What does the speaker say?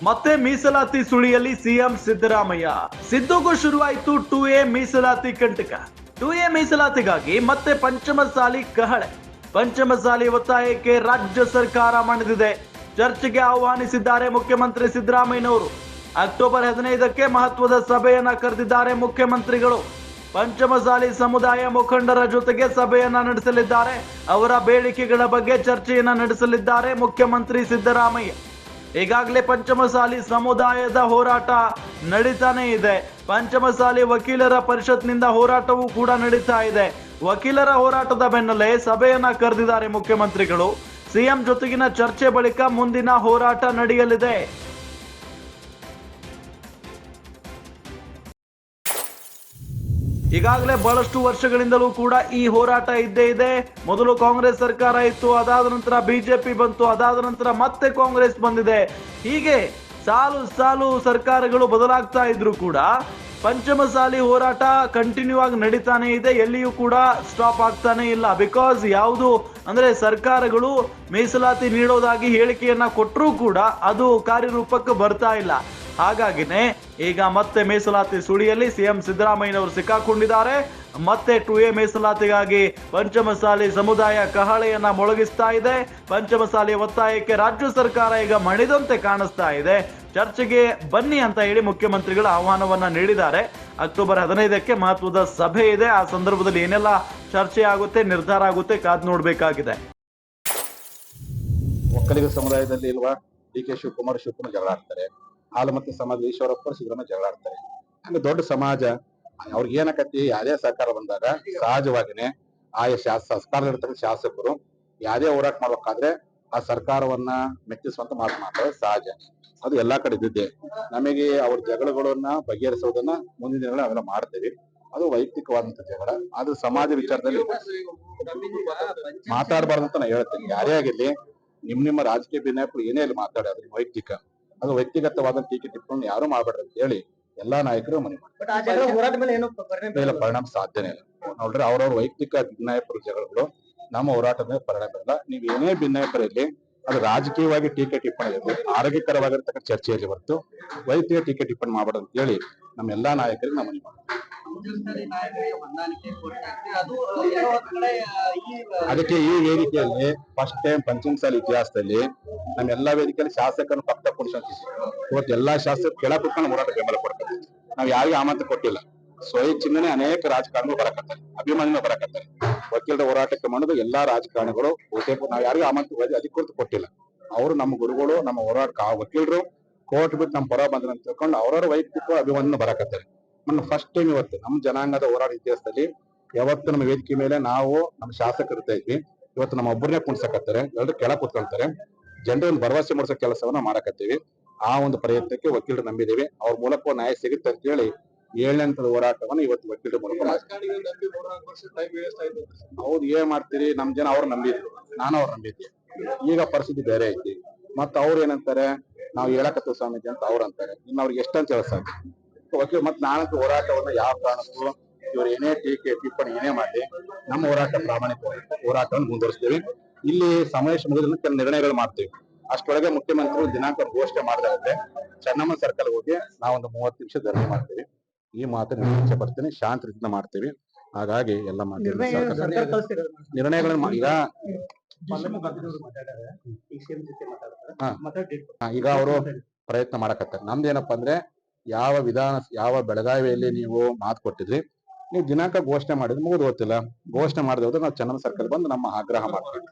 ಮತ್ತೆ ಮೀಸಲಾತಿ ಸುಳಿಯಲ್ಲಿ ಸಿಎಂ ಸಿದ್ದರಾಮಯ್ಯ. ಸಿದ್ದುಗೂ ಶುರುವಾಯಿತು 2A ಮೀಸಲಾತಿ ಕಂಟಕ. 2A ಮೀಸಲಾತಿಗಾಗಿ ಮತ್ತೆ ಪಂಚಮಸಾಲಿ ಕಹಳೆ. ಪಂಚಮಸಾಲಿ ಒತ್ತಾಯಕ್ಕೆ ರಾಜ್ಯ ಸರ್ಕಾರ ಮಣಿದಿದೆ. ಚರ್ಚೆಗೆ ಆಹ್ವಾನಿಸಿದ್ದಾರೆ ಮುಖ್ಯಮಂತ್ರಿ ಸಿದ್ದರಾಮಯ್ಯನವರು. ಅಕ್ಟೋಬರ್ 15ಕ್ಕೆ ಮಹತ್ವದ ಸಭೆಯನ್ನ ಕರೆದಿದ್ದಾರೆ ಮುಖ್ಯಮಂತ್ರಿಗಳು. ಪಂಚಮಸಾಲಿ ಸಮುದಾಯ ಮುಖಂಡರ ಜೊತೆಗೆ ಸಭೆಯನ್ನ ನಡೆಸಲಿದ್ದಾರೆ. ಅವರ ಬೇಡಿಕೆಗಳ ಬಗ್ಗೆ ಚರ್ಚೆಯನ್ನ ನಡೆಸಲಿದ್ದಾರೆ ಮುಖ್ಯಮಂತ್ರಿ ಸಿದ್ದರಾಮಯ್ಯ. ಈಗಾಗಲೇ ಪಂಚಮಸಾಲಿ ಸಮುದಾಯದ ಹೋರಾಟ ನಡೀತಾನೆ ಇದೆ. ಪಂಚಮಸಾಲಿ ವಕೀಲರ ಪರಿಷತ್ನಿಂದ ಹೋರಾಟವೂ ಕೂಡ ನಡೀತಾ ಇದೆ. ವಕೀಲರ ಹೋರಾಟದ ಬೆನ್ನಲ್ಲೇ ಸಭೆಯನ್ನ ಕರೆದಿದ್ದಾರೆ ಮುಖ್ಯಮಂತ್ರಿಗಳು. ಸಿಎಂ ಜೊತೆಗಿನ ಚರ್ಚೆ ಬಳಿಕ ಮುಂದಿನ ಹೋರಾಟ ನಡೆಯಲಿದೆ. ಈಗಾಗಲೇ ಬಹಳಷ್ಟು ವರ್ಷಗಳಿಂದಲೂ ಕೂಡ ಈ ಹೋರಾಟ ಇದ್ದೇ ಇದೆ. ಮೊದಲು ಕಾಂಗ್ರೆಸ್ ಸರ್ಕಾರ ಇತ್ತು, ಅದಾದ ನಂತರ ಬಿಜೆಪಿ ಬಂತು, ಅದಾದ ನಂತರ ಮತ್ತೆ ಕಾಂಗ್ರೆಸ್ ಬಂದಿದೆ. ಹೀಗೆ ಸಾಲು ಸಾಲು ಸರ್ಕಾರಗಳು ಬದಲಾಗ್ತಾ ಇದ್ರು ಕೂಡ ಪಂಚಮಸಾಲಿ ಹೋರಾಟ ಕಂಟಿನ್ಯೂ ಆಗಿ ನಡೀತಾನೆ ಇದೆ. ಎಲ್ಲಿಯೂ ಕೂಡ ಸ್ಟಾಪ್ ಆಗ್ತಾನೆ ಇಲ್ಲ. ಬಿಕಾಸ್ ಯಾವುದು ಅಂದ್ರೆ ಸರ್ಕಾರಗಳು ಮೀಸಲಾತಿ ನೀಡೋದಾಗಿ ಹೇಳಿಕೆಯನ್ನ ಕೊಟ್ಟರೂ ಕೂಡ ಅದು ಕಾರ್ಯರೂಪಕ್ಕೆ ಬರ್ತಾ ಇಲ್ಲ. ಹಾಗಾಗಿನೇ ಈಗ ಮತ್ತೆ ಮೀಸಲಾತಿ ಸುಳಿಯಲ್ಲಿ ಸಿಎಂ ಸಿದ್ದರಾಮಯ್ಯನವರು ಸಿಕ್ಕಾಕೊಂಡಿದ್ದಾರೆ. ಮತ್ತೆ 2A ಮೀಸಲಾತಿಗಾಗಿ ಪಂಚಮಸಾಲಿ ಸಮುದಾಯ ಕಹಳೆಯನ್ನ ಮೊಳಗಿಸ್ತಾ ಇದೆ. ಪಂಚಮಸಾಲಿ ಒತ್ತಾಯಕ್ಕೆ ರಾಜ್ಯ ಸರ್ಕಾರ ಈಗ ಮಣಿದಂತೆ ಕಾಣಿಸ್ತಾ ಇದೆ. ಚರ್ಚೆಗೆ ಬನ್ನಿ ಅಂತ ಹೇಳಿ ಮುಖ್ಯಮಂತ್ರಿಗಳ ಆಹ್ವಾನವನ್ನ ನೀಡಿದ್ದಾರೆ. ಅಕ್ಟೋಬರ್ 15ಕ್ಕೆ ಮಹತ್ವದ ಸಭೆ ಇದೆ. ಆ ಸಂದರ್ಭದಲ್ಲಿ ಏನೆಲ್ಲ ಚರ್ಚೆ ಆಗುತ್ತೆ, ನಿರ್ಧಾರ ಆಗುತ್ತೆ, ಕಾದ್ ನೋಡ್ಬೇಕಾಗಿದೆ. ಒಕ್ಕಲಿಗ ಸಮುದಾಯದಲ್ಲಿ ಇಲ್ವಾ ಡಿ.ಕೆ. ಶಿವಕುಮಾರ್ ಜಗಳ ಆಡ್ತಾರೆ. ಹಾಲು ಮತ್ತು ಸಮಾಜ ಈಶ್ವರಪ್ಪ ಸಿದ್ದರಾಮಯ್ಯ ಜಗಳ ಆಡ್ತಾರೆ. ಹಂಗೆ ದೊಡ್ಡ ಸಮಾಜ ಅವ್ರಿಗೆ ಏನಕತಿ ಯಾವುದೇ ಸರ್ಕಾರ ಬಂದಾಗ ಸಹಜವಾಗಿನೇ ಆಯಾ ಸರ್ಕಾರದಲ್ಲಿರ್ತಕ್ಕಂಥ ಶಾಸಕರು ಯಾವುದೇ ಹೋರಾಟ ಮಾಡ್ಬೇಕಾದ್ರೆ ಆ ಸರ್ಕಾರವನ್ನ ಮೆಚ್ಚಿಸುವಂತ ಮಾತು ಮಾತಾಡೋದು ಸಹಜ. ಅದು ಎಲ್ಲಾ ಕಡೆ ಇದ್ದಿದ್ದೆ. ನಮಗೆ ಅವ್ರ ಜಗಳಗಳನ್ನ ಬಗೆಹರಿಸೋದನ್ನ ಮುಂದಿನ ದಿನಗಳು ಅವೆಲ್ಲ ಮಾಡ್ತೇವೆ. ಅದು ವೈಯಕ್ತಿಕವಾದಂತ ಜಗಳ. ಅದು ಸಮಾಜ ವಿಚಾರದಲ್ಲಿ ಮಾತಾಡಬಾರ್ದು ಅಂತ ನಾನು ಹೇಳ್ತೇನೆ. ಯಾರೇ ಆಗಿರ್ಲಿ ನಿಮ್ಮ ರಾಜಕೀಯ ಭಿನ್ನಾಭಿಪ್ರಾಯ ಏನೇ ಇಲ್ಲಿ ಮಾತಾಡೋದು ವೈಯಕ್ತಿಕ, ಅದು ವ್ಯಕ್ತಿಗತವಾದ ಟೀಕೆ ಟಿಪ್ಪಣಿ ಯಾರು ಮಾಡ್ಬೇಡ್ರಿ ಅಂತ ಹೇಳಿ ಎಲ್ಲಾ ನಾಯಕರು ಮನೆ ಪರಿಣಾಮ ಸಾಧ್ಯನೇ ಇಲ್ಲ. ನೋಡ್ರಿ ಅವ್ರವ್ರ ವೈಯಕ್ತಿಕ ಭಿನ್ನಾಭಿಪ್ರಾಯ ಜಗಳಗಳು ನಮ್ಮ ಹೋರಾಟದ ಮೇಲೆ ಪರಿಣಾಮ ಬರಲ್ಲ. ನೀವ್ ಏನೇ ಭಿನ್ನಾಭಿಪ್ರಾಯ ಇರಲಿ ಅದು ರಾಜಕೀಯವಾಗಿ ಟೀಕೆ ಟಿಪ್ಪಣಿ ಇರಲಿ, ಆರೋಗ್ಯಕರವಾಗಿರ್ತಕ್ಕಂಥ ಚರ್ಚೆಯಲ್ಲಿ ಹೊರತು ವೈಯಕ್ತಿಕ ಟೀಕೆ ಟಿಪ್ಪಣಿ ಮಾಡಬಾರ್ದು ಅಂತ ಹೇಳಿ ನಮ್ಮ ಎಲ್ಲಾ ನಾಯಕರಿಗೆ ನಾವು ಮನೆ ಮಾಡ್ತೀವಿ. ಅದಕ್ಕೆ ಈ ವೇದಿಕೆಯಲ್ಲಿ ಫಸ್ಟ್ ಟೈಮ್ ಪಂಚಮಸಾಲಿ ಇತಿಹಾಸದಲ್ಲಿ ನಮ್ಮ ಎಲ್ಲಾ ವೇದಿಕೆಯಲ್ಲಿ ಶಾಸಕರನ್ನು ಪಕ್ಕ ಕೊಡಿಸಿದ್ದೀವಿ. ಇವತ್ತು ಎಲ್ಲಾ ಶಾಸಕರು ಕೆಳ ಕುತ್ಕೊಂಡು ಹೋರಾಟ ಬೆಂಬಲ ಕೊಡ್ತಾರೆ. ನಾವ್ ಯಾರಿಗೂ ಆಮಂತ್ರಣ ಕೊಟ್ಟಿಲ್ಲ. ಸ್ವಇಚ್ಛೆಯಿಂದನೇ ಅನೇಕ ರಾಜಕಾರಣಿಗಳು ಬರಕತ್ತಾರೆ, ಅಭಿಮಾನಿಗಳು ಬರಕತ್ತಾರೆ. ವಕೀಲರ ಹೋರಾಟಕ್ಕೆ ಮಾಡೋದು ಎಲ್ಲಾ ರಾಜಕಾರಣಿಗಳು ನಾವ್ ಯಾರಿಗೂ ಆಮಂತ್ರಣ ಅಧಿಕೃತ ಕೊಟ್ಟಿಲ್ಲ. ಅವರು ನಮ್ಮ ಗುರುಗಳು, ನಮ್ಮ ಹೋರಾಟ ವಕೀಲರು ಕೋರ್ಟ್ ಬಿಟ್ಟು ನಮ್ಮ ಪರ ಬಂದ್ರ ಅಂತ ತಿಳ್ಕೊಂಡು ಅವ್ರವ್ರ ವೈಯಕ್ತಿಕ ಅಭಿಮಾನ ಬರಕತ್ತಾರೆ. ಫಸ್ಟ್ ಟೈಮ್ ಇವತ್ತು ನಮ್ಮ ಜನಾಂಗದ ಹೋರಾಟ ಇತಿಹಾಸದಲ್ಲಿ ಯಾವತ್ತು ನಮ್ಮ ವೇದಿಕೆ ಮೇಲೆ ನಾವು ನಮ್ಮ ಶಾಸಕರು ಇರ್ತಾ ಇದ್ವಿ. ಇವತ್ತು ನಮ್ಮ ಒಬ್ಬರನ್ನೇ ಕುಣಿಸಕತ್ತಾರೆ, ಎಲ್ಲರೂ ಕೆಳ ಕೂತ್ಕೊಳ್ತಾರೆ. ಜನರನ್ನು ಭರವಸೆ ಮೂಡಿಸೋ ಕೆಲಸವನ್ನ ಮಾಡಕತ್ತೀವಿ. ಆ ಒಂದು ಪ್ರಯತ್ನಕ್ಕೆ ವಕೀಲರು ನಂಬಿದೀವಿ. ಅವ್ರ ಮೂಲಕ ನ್ಯಾಯ ಸಿಗುತ್ತೆ ಅಂತ ಹೇಳಿ 7ನೇ ಹಂತದ ಹೋರಾಟವನ್ನು ಇವತ್ತು ವಕೀಲರ ಮೂಲಕ ಹೌದು. ಏನ್ ಮಾಡ್ತೀರಿ, ನಮ್ ಜನ ಅವ್ರು ನಂಬಿದ್ರು, ನಾನು ಅವ್ರು ನಂಬಿದ್ದೆ. ಈಗ ಪರಿಸ್ಥಿತಿ ಬೇರೆ ಐತಿ. ಮತ್ತ ಅವ್ರು ಏನಂತಾರೆ, ನಾವು ಹೇಳಕತ್ತೀವಿ ಸ್ವಾಮೀಜಿ ಅಂತ ಅವ್ರು ಅಂತಾರೆ. ಇನ್ನು ಅವ್ರಿಗೆ ಎಷ್ಟಂತ ಹೇಳ್ಸಾಕ ವಕೀಲ. ಮತ್ ನಾನಂತೂ ಹೋರಾಟವನ್ನ ಯಾವ ಕಾರಣಕ್ಕೂ ಇವ್ರು ಏನೇ ಟೀಕೆ ಟಿಪ್ಪಣಿ ಏನೇ ಮಾಡಿ ನಮ್ಮ ಹೋರಾಟ ಪ್ರಾಮಾಣಿಕ ಹೋರಾಟವನ್ನು ಮುಂದುವರಿಸ್ತೀವಿ. ಇಲ್ಲಿ ಸಮಯ ಮುಗಿದ ಕೆಲ ನಿರ್ಣಯಗಳು ಮಾಡ್ತೀವಿ. ಅಷ್ಟೊಳಗೆ ಮುಖ್ಯಮಂತ್ರಿಗಳು ದಿನಾಂಕ ಘೋಷಣೆ ಮಾಡಿದಾಗುತ್ತೆ. ಚೆನ್ನಮ್ಮ ಸರ್ಕಲ್ ಹೋಗಿ ನಾವೊಂದು 30 ನಿಮಿಷ ಧರಣಿ ಮಾಡ್ತೀವಿ. ಈ ಮಾತನ್ನ ಇಚ್ಛೆ ಪಡ್ತೀನಿ, ಶಾಂತ ರೀತಿಯಿಂದ ಮಾಡ್ತೀವಿ. ಹಾಗಾಗಿ ಎಲ್ಲ ನಿರ್ಣಯಗಳನ್ನ ಈಗ ಅವರು ಪ್ರಯತ್ನ ಮಾಡಕತ್ತಾರೆ. ನಮ್ದೇನಪ್ಪಾ ಅಂದ್ರೆ ಯಾವ ಬೆಳಗಾವಿಯಲ್ಲಿ ನೀವು ಮಾತು ಕೊಟ್ಟಿದ್ರಿ, ನೀವು ದಿನಾಂಕ ಘೋಷಣೆ ಮಾಡಿದ್ರೆ ಮುಗಿದು ಗೊತ್ತಿಲ್ಲ. ಘೋಷಣೆ ಮಾಡಿದ್ರೆ ನಾವು ಚೆನ್ನಮ್ಮ ಸರ್ಕಲ್ ಬಂದು ನಮ್ಮ ಆಗ್ರಹ ಮಾಡ್ತೀವಿ.